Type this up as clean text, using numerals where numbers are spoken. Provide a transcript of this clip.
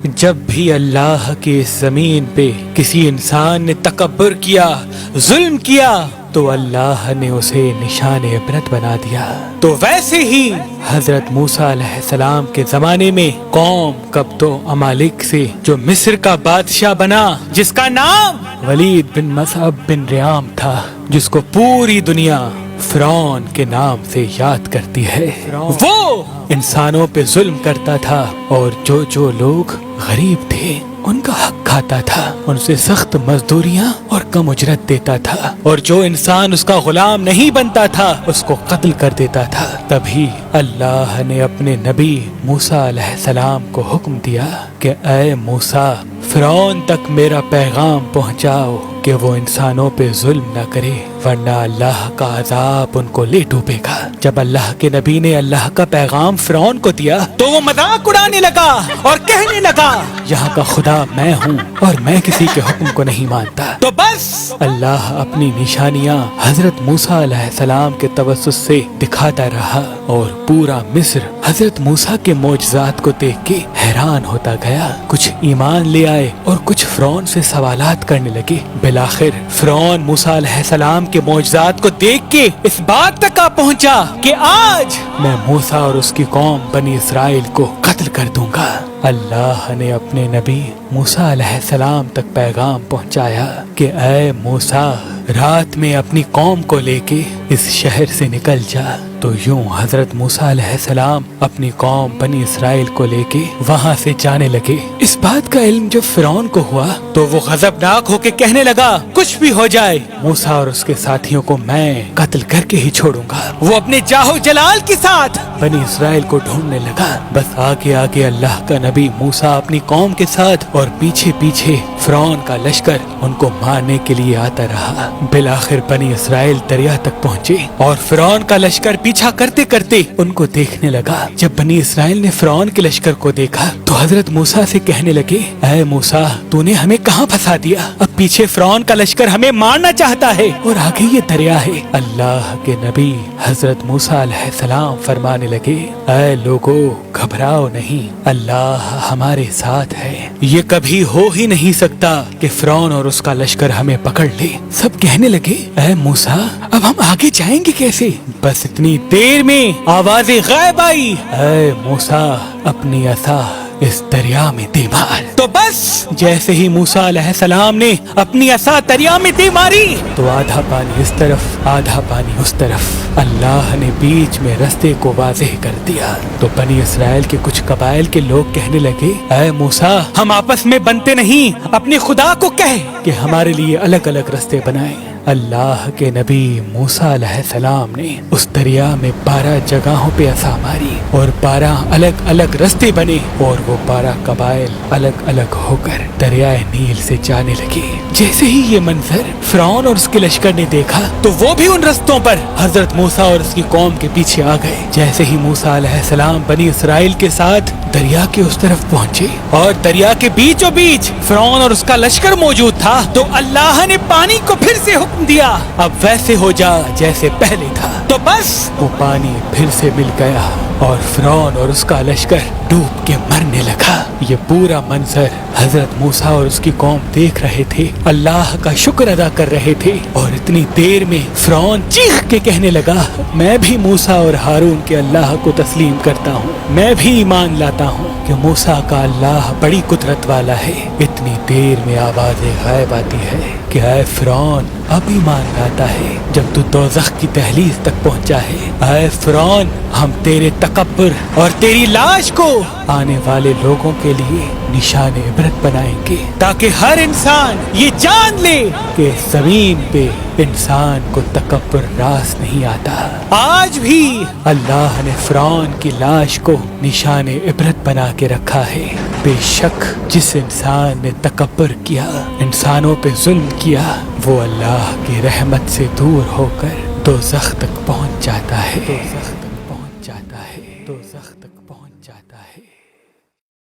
جب بھی اللہ کی اس زمین پہ کسی انسان نے تکبر کیا، ظلم کیا، تو اللہ نے اسے نشان عبرت بنا دیا۔ تو ویسے ہی حضرت موسیٰ علیہ السلام کے زمانے میں قوم قبط و امالک سے جو مصر کا بادشاہ بنا، جس کا نام ولید بن مصعب بن ریام تھا، جس کو پوری دنیا فرعون کے نام سے یاد کرتی ہے، وہ انسانوں پہ ظلم کرتا تھا اور جو لوگ غریب تھے ان کا حق کھاتا تھا، ان سے سخت مزدوریاں اور کم اجرت دیتا تھا، اور جو انسان اس کا غلام نہیں بنتا تھا اس کو قتل کر دیتا تھا۔ تبھی اللہ نے اپنے نبی موسیٰ علیہ السلام کو حکم دیا کہ اے موسیٰ، فرعون تک میرا پیغام پہنچاؤ کہ وہ انسانوں پہ ظلم نہ کرے، ورنہ اللہ کا عذاب ان کو لے ڈوبے گا۔ جب اللہ کے نبی نے اللہ کا پیغام فرعون کو دیا تو وہ مذاق اڑانے لگا اور کہنے لگا یہاں کا خدا میں ہوں اور میں کسی کے حکم کو نہیں مانتا۔ تو بس اللہ اپنی نشانیاں حضرت موسیٰ علیہ السلام کے توسط سے دکھاتا رہا، اور پورا مصر حضرت موسیٰ کے معجزات کو دیکھ کے حیران ہوتا گیا۔ کچھ ایمان لے آئے اور کچھ فرعون سے سوالات کرنے لگے۔ بالآخر فرعون موسیٰ علیہ السلام کے معجزات کو دیکھ کے اس بات تک آ پہنچا کہ آج میں موسیٰ اور اس کی قوم بنی اسرائیل کو قتل کر دوں گا۔ اللہ نے اپنے نبی موسیٰ علیہ السلام تک پیغام پہنچایا کہ اے موسیٰ، رات میں اپنی قوم کو لے کے اس شہر سے نکل جا۔ تو یوں حضرت موسیٰ علیہ السلام اپنی قوم بنی اسرائیل کو لے کے وہاں سے جانے لگے۔ اس بات کا علم جب فرعون کو ہوا تو وہ غضبناک ہو کے کہنے لگا کچھ بھی ہو جائے، موسیٰ اور اس کے ساتھیوں کو میں قتل کر کے ہی چھوڑوں گا۔ وہ اپنے جاہو جلال کے ساتھ بنی اسرائیل کو ڈھونڈنے لگا۔ بس آگے آگے اللہ کا نبی موسیٰ اپنی قوم کے ساتھ اور پیچھے پیچھے فرعون کا لشکر ان کو مارنے کے لیے آتا رہا۔ بالآخر بنی اسرائیل دریا تک پہنچے اور فرعون کا لشکر پیچھا کرتے کرتے ان کو دیکھنے لگا۔ جب بنی اسرائیل نے فرعون کے لشکر کو دیکھا تو حضرت موسیٰ سے کہنے لگے اے موسیٰ، تو نے ہمیں کہاں پھنسا دیا؟ اب پیچھے فرعون کا لشکر ہمیں مارنا چاہتا ہے اور آگے یہ دریا ہے۔ اللہ کے نبی حضرت موسیٰ علیہ السلام فرمانے لگے اے لوگو، گھبراؤ نہیں، اللہ ہمارے ساتھ ہے۔ یہ کبھی ہو ہی نہیں سکتا کہ فرعون اور اس کا لشکر ہمیں پکڑ لے۔ سب کہنے لگے اے موسیٰ، اب ہم آگے جائیں گے کیسے؟ بس اتنی دیر میں آواز غائب آئی، اے موسیٰ، اپنی عصا اس دریا میں دے مار۔ تو بس جیسے ہی موسیٰ علیہ السلام نے اپنی عصا دریا میں دے ماری تو آدھا پانی اس طرف آدھا پانی اس طرف، اللہ نے بیچ میں رستے کو واضح کر دیا۔ تو بنی اسرائیل کے کچھ قبائل کے لوگ کہنے لگے اے موسیٰ، ہم آپس میں بنتے نہیں، اپنے خدا کو کہہ کہ ہمارے لیے الگ الگ رستے بنائیں۔ اللہ کے نبی موسیٰ علیہ السلام نے اس دریا میں 12 جگہوں پہ عصا ماری اور 12 الگ الگ رستے بنے، اور وہ 12 قبائل الگ الگ ہو کر دریائے نیل سے جانے لگے۔ جیسے ہی یہ منظر فرعون اور اس کے لشکر نے دیکھا تو وہ بھی ان رستوں پر حضرت موسیٰ اور اس کی قوم کے پیچھے آ گئے۔ جیسے ہی موسیٰ علیہ السلام بنی اسرائیل کے ساتھ دریا کے اس طرف پہنچے اور دریا کے بیچوں بیچ فرعون اور اس کا لشکر موجود تھا، تو اللہ نے پانی کو پھر سے حکم دیا اب ویسے ہو جا جیسے پہلے تھا۔ تو بس وہ پانی پھر سے مل گیا اور فرعون اور اس کا لشکر ڈوب کے مرنے لگا۔ یہ پورا منظر حضرت موسیٰ اور اس کی قوم دیکھ رہے تھے، اللہ کا شکر ادا کر رہے تھے، اور اتنی دیر میں فرعون چیخ کے کہنے لگا میں بھی موسیٰ اور ہارون کے اللہ کو تسلیم کرتا ہوں، میں بھی ایمان لاتا ہوں کہ موسیٰ کا اللہ بڑی قدرت والا ہے۔ اتنی دیر میں آواز غائب آتی ہے کہ اے فرعون، اب ایمان لاتا ہے جب تو دوزخ کی دہلیز تک پہنچا ہے۔ اے فرعون، ہم تیرے تکبر اور تیری لاش کو آنے والے لوگوں کے لیے نشان عبرت بنائیں گے، تاکہ ہر انسان یہ جان لے کہ زمین پہ انسان کو تکبر راس نہیں آتا۔ آج بھی اللہ نے فرعون کی لاش کو نشان عبرت بنا کے رکھا ہے۔ بے شک جس انسان نے تکبر کیا، انسانوں پہ ظلم کیا، وہ اللہ کی رحمت سے دور ہو کر دوزخ تک پہنچ جاتا ہے۔